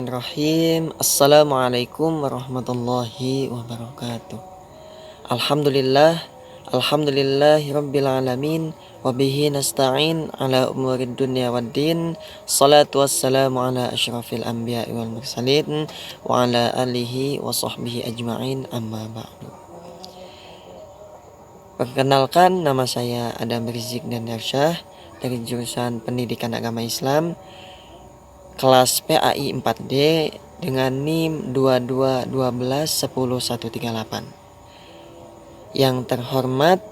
Bismillahirrahmanirrahim. Assalamualaikum warahmatullahi wabarakatuh. Alhamdulillah, alhamdulillahirabbil alamin, wa bihi nasta'in ala umurid dunya waddin. Salatu wassalamu ala asyrafil anbiya'i wal mursalin wa ala alihi wa sahbihi ajma'in, amma ba'du. Perkenalkan, nama saya Adam Rizik Dandarsyah dari jurusan Pendidikan Agama Islam kelas PAI 4D dengan NIM 2212110138. Yang terhormat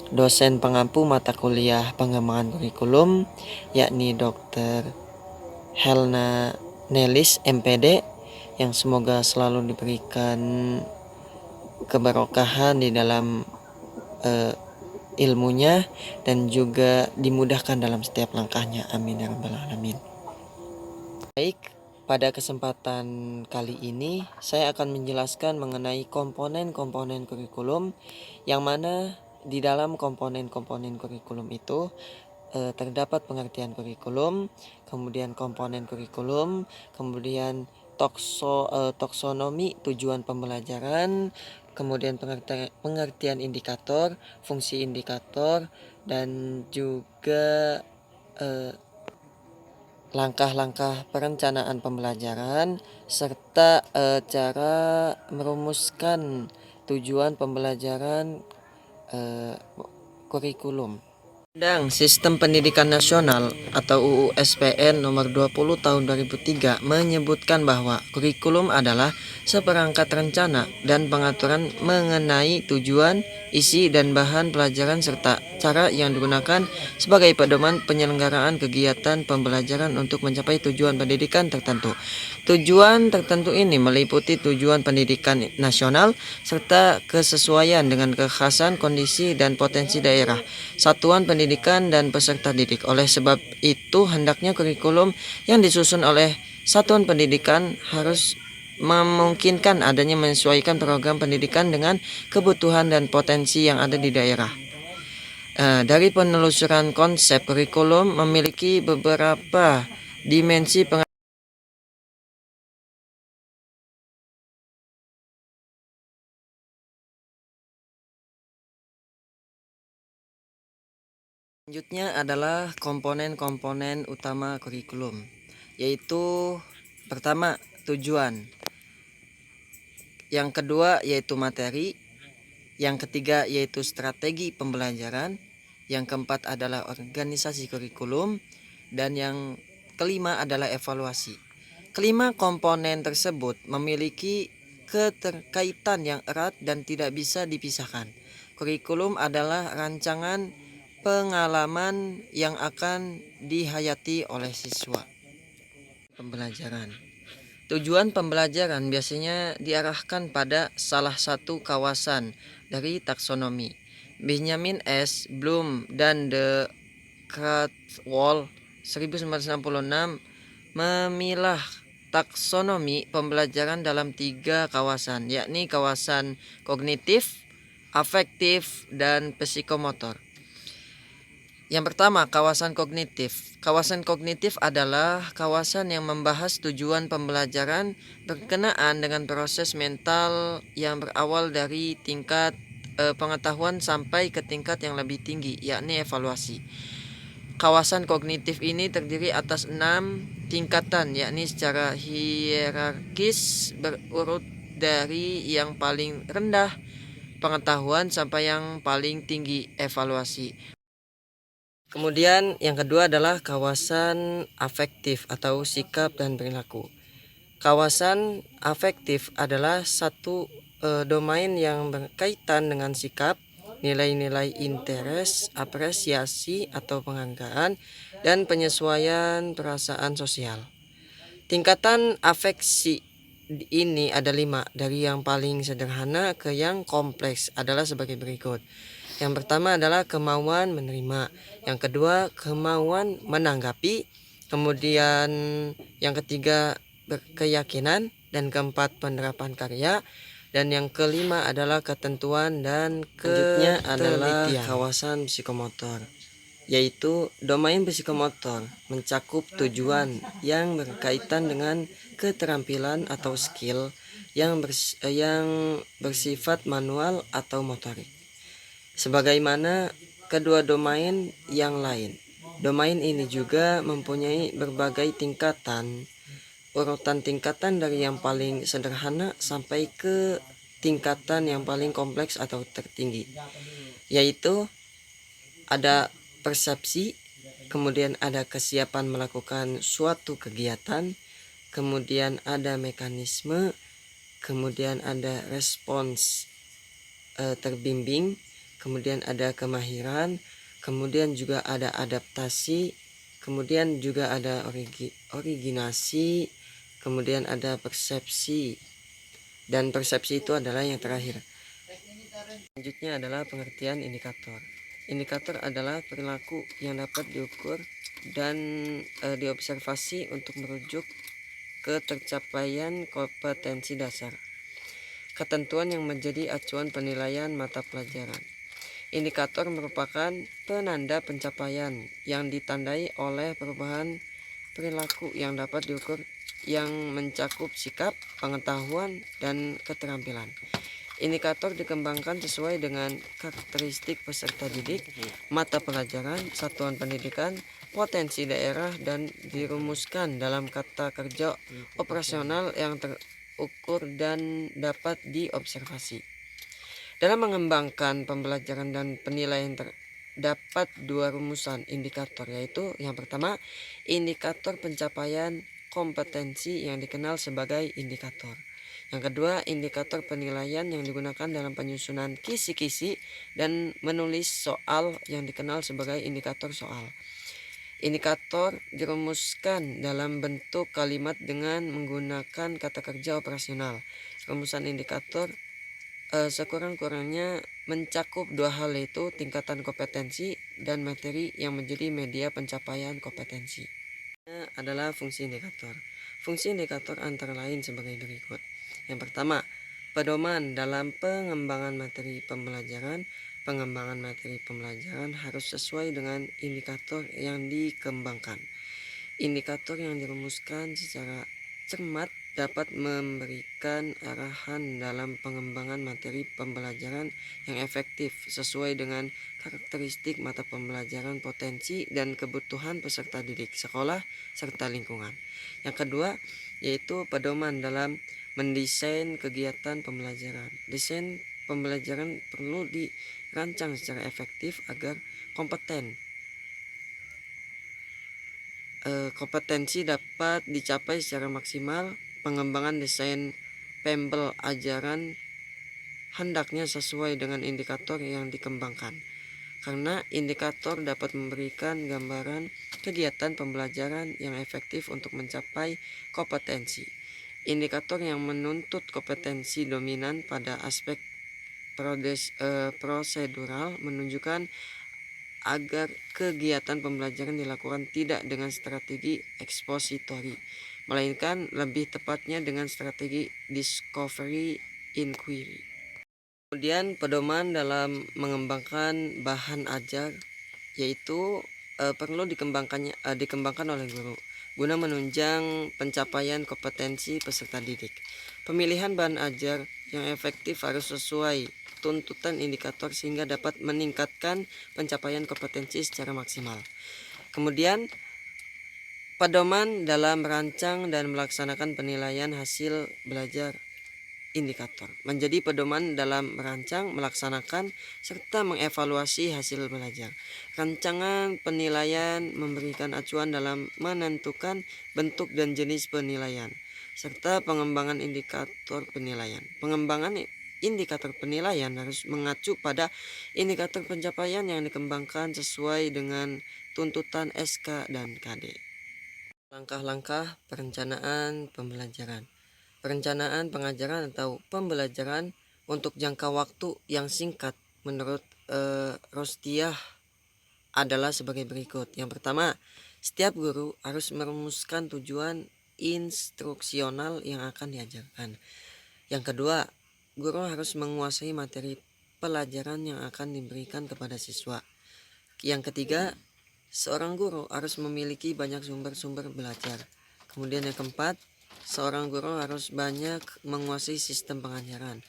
dosen pengampu mata kuliah pengembangan kurikulum, yakni Dr. Helna Nelis MPD, yang semoga selalu diberikan keberkahan di dalam ilmunya dan juga dimudahkan dalam setiap langkahnya. Amin ya rabbal alamin. Baik, pada kesempatan kali ini saya akan menjelaskan mengenai komponen-komponen kurikulum, yang mana di dalam komponen-komponen kurikulum itu terdapat pengertian kurikulum, kemudian komponen kurikulum, kemudian taksonomi tujuan pembelajaran, kemudian pengertian indikator, fungsi indikator, dan juga langkah-langkah perencanaan pembelajaran, serta cara merumuskan tujuan pembelajaran kurikulum. Undang Sistem Pendidikan Nasional atau UU SPN nomor 20 tahun 2003 menyebutkan bahwa kurikulum adalah seperangkat rencana dan pengaturan mengenai tujuan, isi dan bahan pelajaran serta cara yang digunakan sebagai pedoman penyelenggaraan kegiatan pembelajaran untuk mencapai tujuan pendidikan tertentu. Tujuan tertentu ini meliputi tujuan pendidikan nasional serta kesesuaian dengan kekhasan, kondisi dan potensi daerah, satuan pendidikan dan peserta didik. Oleh sebab itu, hendaknya kurikulum yang disusun oleh satuan pendidikan harus memungkinkan adanya menyesuaikan program pendidikan dengan kebutuhan dan potensi yang ada di daerah. Dari penelusuran konsep kurikulum memiliki beberapa dimensi Selanjutnya adalah komponen-komponen utama kurikulum, yaitu pertama tujuan, yang kedua yaitu materi, yang ketiga yaitu strategi pembelajaran, yang keempat adalah organisasi kurikulum, dan yang kelima adalah evaluasi. Kelima komponen tersebut memiliki keterkaitan yang erat dan tidak bisa dipisahkan. Kurikulum adalah rancangan pengalaman yang akan dihayati oleh siswa. Pembelajaran. Tujuan pembelajaran biasanya diarahkan pada salah satu kawasan dari taksonomi. Benjamin S. Bloom dan de Krathwohl 1966 memilah taksonomi pembelajaran dalam 3 kawasan, yakni kawasan kognitif, afektif, dan psikomotor. Yang pertama, kawasan kognitif. Kawasan kognitif adalah kawasan yang membahas tujuan pembelajaran berkenaan dengan proses mental yang berawal dari tingkat pengetahuan sampai ke tingkat yang lebih tinggi, yakni evaluasi. Kawasan kognitif ini terdiri atas 6 tingkatan, yakni secara hierarkis berurut dari yang paling rendah pengetahuan sampai yang paling tinggi evaluasi. Kemudian yang kedua adalah kawasan afektif atau sikap dan perilaku. Kawasan afektif adalah satu domain yang berkaitan dengan sikap, nilai-nilai interes, apresiasi atau penghargaan, dan penyesuaian perasaan sosial. Tingkatan afeksi ini ada 5, dari yang paling sederhana ke yang kompleks adalah sebagai berikut. Yang pertama adalah kemauan menerima, yang kedua kemauan menanggapi, kemudian yang ketiga keyakinan, dan keempat penerapan karya, dan yang kelima adalah ketentuan dan selanjutnya adalah kawasan psikomotor. yaitu domain psikomotor mencakup tujuan yang berkaitan dengan keterampilan atau skill yang bersifat manual atau motorik. Sebagaimana kedua domain yang lain, domain ini juga mempunyai berbagai tingkatan, urutan tingkatan dari yang paling sederhana sampai ke tingkatan yang paling kompleks atau tertinggi, yaitu ada persepsi, kemudian ada kesiapan melakukan suatu kegiatan, kemudian ada mekanisme, kemudian ada respons terbimbing, kemudian ada kemahiran, kemudian juga ada adaptasi, kemudian juga ada originasi, kemudian ada persepsi, dan persepsi itu adalah yang terakhir. Selanjutnya adalah pengertian indikator. Indikator adalah perilaku yang dapat diukur dan diobservasi untuk merujuk ke tercapaian kompetensi dasar. Ketentuan yang menjadi acuan penilaian mata pelajaran. Indikator merupakan penanda pencapaian yang ditandai oleh perubahan perilaku yang dapat diukur yang mencakup sikap, pengetahuan, dan keterampilan. Indikator dikembangkan sesuai dengan karakteristik peserta didik, mata pelajaran, satuan pendidikan, potensi daerah, dan dirumuskan dalam kata kerja operasional yang terukur dan dapat diobservasi. Dalam mengembangkan pembelajaran dan penilaian terdapat dua rumusan indikator, yaitu yang pertama, indikator pencapaian kompetensi yang dikenal sebagai indikator. Yang kedua, indikator penilaian yang digunakan dalam penyusunan kisi-kisi dan menulis soal yang dikenal sebagai indikator soal. Indikator dirumuskan dalam bentuk kalimat dengan menggunakan kata kerja operasional. Rumusan indikator sekurang-kurangnya mencakup dua hal, yaitu tingkatan kompetensi dan materi yang menjadi media pencapaian kompetensi. Adalah fungsi indikator. Fungsi indikator antara lain sebagai berikut. Yang pertama, pedoman dalam pengembangan materi pembelajaran. Pengembangan materi pembelajaran harus sesuai dengan indikator yang dikembangkan. Indikator yang dirumuskan secara cermat dapat memberikan arahan dalam pengembangan materi pembelajaran yang efektif sesuai dengan karakteristik mata pembelajaran, potensi, dan kebutuhan peserta didik, sekolah, serta lingkungan. Yang kedua, yaitu pedoman dalam mendesain kegiatan pembelajaran. Desain pembelajaran perlu dirancang secara efektif agar kompetensi dapat dicapai secara maksimal. Pengembangan desain pembel ajaran hendaknya sesuai dengan indikator yang dikembangkan, karena indikator dapat memberikan gambaran kegiatan pembelajaran yang efektif untuk mencapai kompetensi. Indikator yang menuntut kompetensi dominan pada aspek prosedural menunjukkan agar kegiatan pembelajaran dilakukan tidak dengan strategi ekspositori, melainkan lebih tepatnya dengan strategi discovery inquiry. Kemudian pedoman dalam mengembangkan bahan ajar, yaitu perlu dikembangkan oleh guru guna menunjang pencapaian kompetensi peserta didik. Pemilihan bahan ajar yang efektif harus sesuai tuntutan indikator sehingga dapat meningkatkan pencapaian kompetensi secara maksimal. Kemudian pedoman dalam merancang dan melaksanakan penilaian hasil belajar indikator menjadi pedoman dalam merancang, melaksanakan, serta mengevaluasi hasil belajar. Rancangan penilaian memberikan acuan dalam menentukan bentuk dan jenis penilaian, serta pengembangan indikator penilaian. Pengembangan indikator penilaian harus mengacu pada indikator pencapaian yang dikembangkan sesuai dengan tuntutan SK dan KD. Langkah-langkah perencanaan pembelajaran. Perencanaan pengajaran atau pembelajaran untuk jangka waktu yang singkat menurut Rostiah adalah sebagai berikut. Yang pertama, setiap guru harus merumuskan tujuan instruksional yang akan diajarkan. Yang kedua, guru harus menguasai materi pelajaran yang akan diberikan kepada siswa. Yang ketiga, seorang guru harus memiliki banyak sumber-sumber belajar. Kemudian yang keempat, seorang guru harus banyak menguasai sistem pengajaran.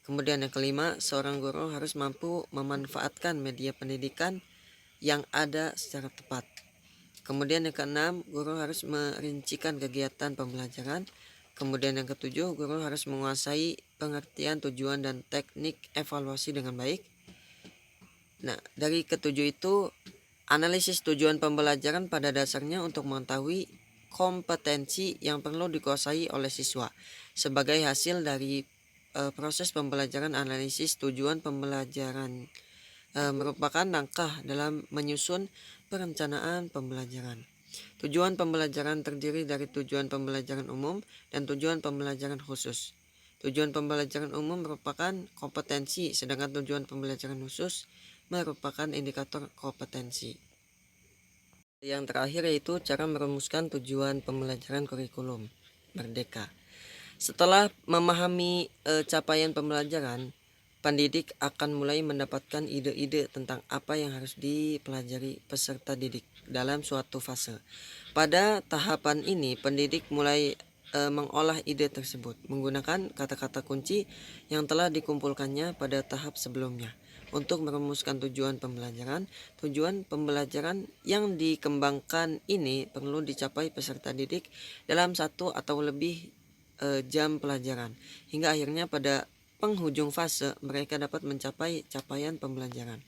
Kemudian yang kelima, seorang guru harus mampu memanfaatkan media pendidikan yang ada secara tepat. Kemudian yang keenam, guru harus merincikan kegiatan pembelajaran. Kemudian yang ketujuh, guru harus menguasai pengertian tujuan dan teknik evaluasi dengan baik. Nah, dari ketujuh itu, analisis tujuan pembelajaran pada dasarnya untuk mengetahui kompetensi yang perlu dikuasai oleh siswa. Sebagai hasil dari proses pembelajaran, analisis tujuan pembelajaran merupakan langkah dalam menyusun perencanaan pembelajaran. Tujuan pembelajaran terdiri dari tujuan pembelajaran umum dan tujuan pembelajaran khusus. Tujuan pembelajaran umum merupakan kompetensi, sedangkan tujuan pembelajaran khusus merupakan indikator kompetensi. Yang terakhir yaitu cara merumuskan tujuan pembelajaran kurikulum merdeka. Setelah memahami capaian pembelajaran, pendidik akan mulai mendapatkan ide-ide tentang apa yang harus dipelajari peserta didik dalam suatu fase. Pada tahapan ini, pendidik mulai mengolah ide tersebut menggunakan kata-kata kunci yang telah dikumpulkannya pada tahap sebelumnya. Untuk merumuskan tujuan pembelajaran yang dikembangkan ini perlu dicapai peserta didik dalam satu atau lebih jam pelajaran, hingga akhirnya pada penghujung fase mereka dapat mencapai capaian pembelajaran.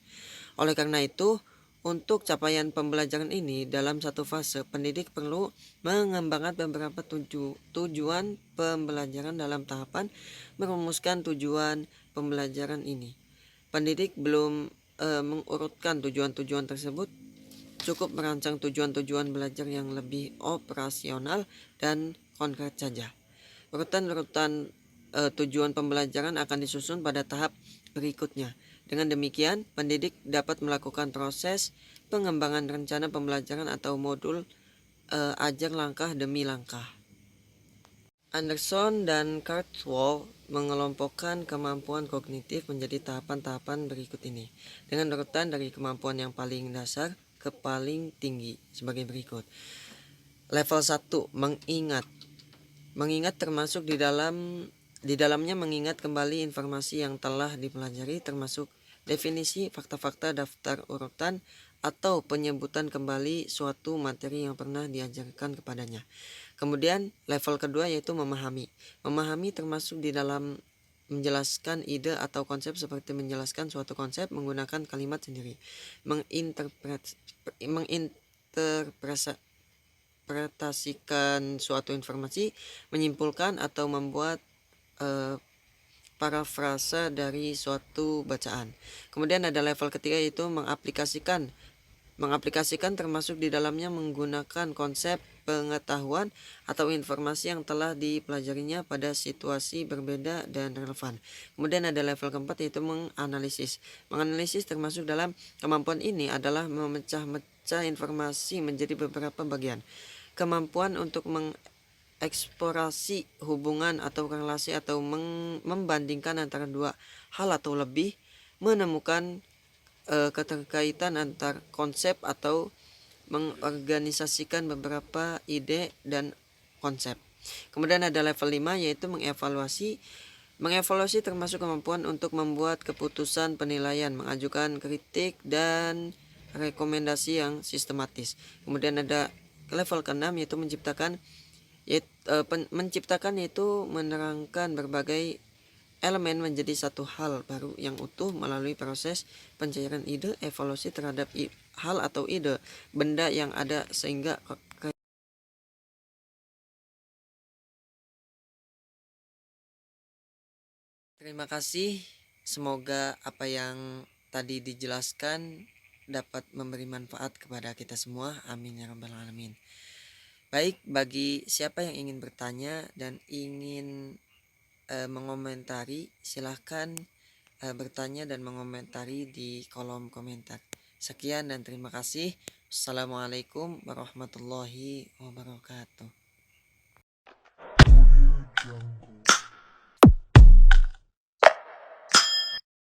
Oleh karena itu, untuk capaian pembelajaran ini dalam satu fase, pendidik perlu mengembangkan beberapa tujuan pembelajaran dalam tahapan merumuskan tujuan pembelajaran ini. Pendidik belum mengurutkan tujuan-tujuan tersebut, cukup merancang tujuan-tujuan belajar yang lebih operasional dan konkret saja. Urutan-urutan tujuan pembelajaran akan disusun pada tahap berikutnya. Dengan demikian, pendidik dapat melakukan proses pengembangan rencana pembelajaran atau modul ajar langkah demi langkah. Anderson dan Kurzweil mengelompokkan kemampuan kognitif menjadi tahapan-tahapan berikut ini, dengan urutan dari kemampuan yang paling dasar ke paling tinggi sebagai berikut. Level 1, mengingat. Mengingat termasuk di dalamnya mengingat kembali informasi yang telah dipelajari, termasuk definisi, fakta-fakta, daftar urutan, atau penyebutan kembali suatu materi yang pernah diajarkan kepadanya. Kemudian level kedua yaitu memahami. Memahami termasuk di dalam menjelaskan ide atau konsep, seperti menjelaskan suatu konsep menggunakan kalimat sendiri, menginterpretasikan suatu informasi, menyimpulkan atau membuat parafrase dari suatu bacaan. Kemudian ada level ketiga yaitu mengaplikasikan. Mengaplikasikan termasuk di dalamnya menggunakan konsep pengetahuan atau informasi yang telah dipelajarinya pada situasi berbeda dan relevan. Kemudian ada level keempat yaitu menganalisis. Menganalisis termasuk dalam kemampuan ini adalah memecah-mecah informasi menjadi beberapa bagian. Kemampuan untuk mengeksplorasi hubungan atau relasi atau membandingkan antara dua hal atau lebih, menemukan keterkaitan antar konsep atau mengorganisasikan beberapa ide dan konsep. Kemudian ada level 5 yaitu mengevaluasi. Mengevaluasi termasuk kemampuan untuk membuat keputusan penilaian, mengajukan kritik dan rekomendasi yang sistematis. Kemudian ada level ke-6 yaitu menciptakan yaitu menerangkan berbagai elemen menjadi satu hal baru yang utuh melalui proses pencairan ide, evaluasi terhadap hal atau ide benda yang ada sehingga terima kasih. Semoga apa yang tadi dijelaskan dapat memberi manfaat kepada kita semua. Amin ya rabbal alamin. Baik, bagi siapa yang ingin bertanya dan ingin mengomentari, silahkan bertanya dan mengomentari di kolom komentar. Sekian dan terima kasih. Assalamualaikum warahmatullahi wabarakatuh.